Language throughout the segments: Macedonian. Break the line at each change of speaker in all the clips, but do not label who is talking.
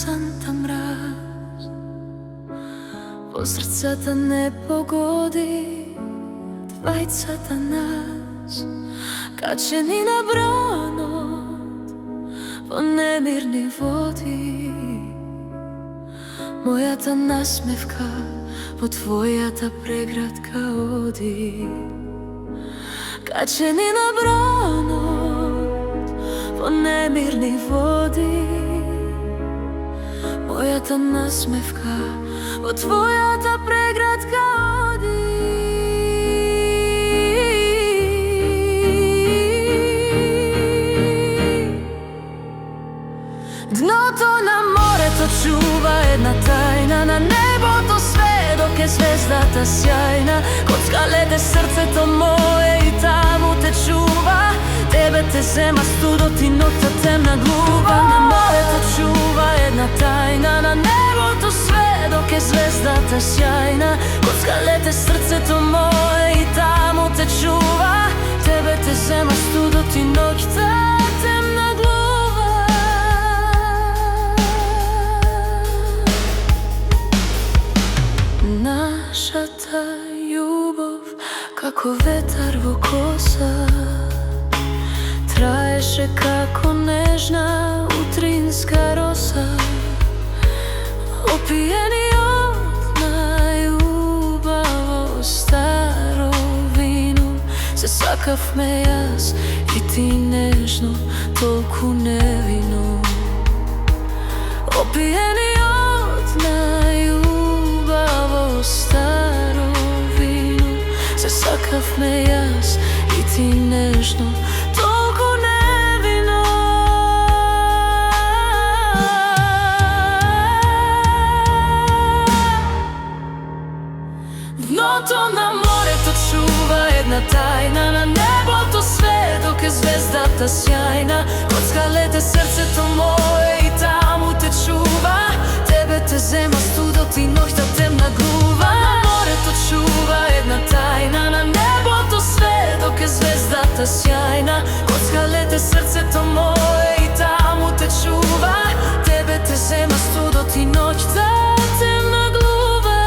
санта мраз, во срцата не погоди двајцата нас, качени на бранот во немирни води. Мојата насмевка во твојата преградка оди, качени на бранот во немирни води. Мојата насмевка во твојата преградка оди. Дното на морето чува една тајна, на небото све док е звездата сјајна. Коцка леде срцето мое и таму те чува, тебе те зема студот и ноќта темна глува. На морето чува една тајна, на небото све док е звездата сјајна. Коцка леде срцето мое и таму те чува, тебе те зема студот и ноќта темна глува. Нашата љубов како ветар во коса траеше како нежна утринска роса. Опиени од најубаво старо вино, се сакавме јас и ти нежно, толку невино. Опиени од најубаво старо вино, се сакавме јас и ти нежно, толку невино. Дното на морето чува една тајна, на небото све док е звездата сјајна. Коцка лете срцето мое и таму те чува, тебе те зема студот и ноќта темна глува. На морето чува една тајна, на небото све док е звездата сјајна. Коцка лете срцето мое и таму те чува, тебе те зема студот и ноќта темна глува.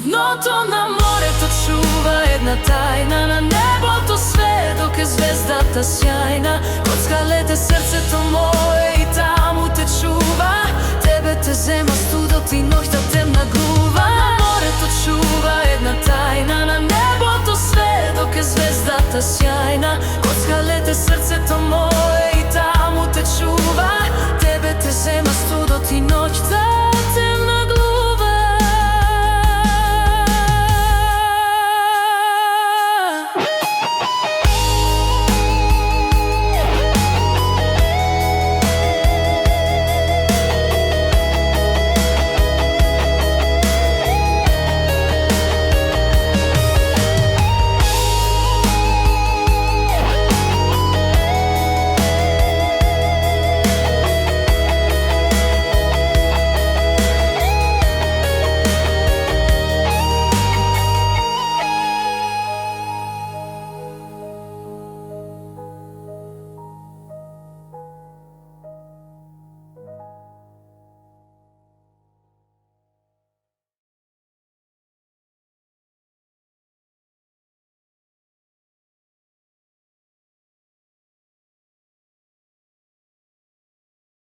Дното на морето чува една тајна, на небото све док е звездата сјајна. Коцка лете срцето мое и таму те чува, тебе те зема студот и ноќта темна глува. На морето чува една тајна, на небото све док е звездата сјајна. Коцка лете срцето мое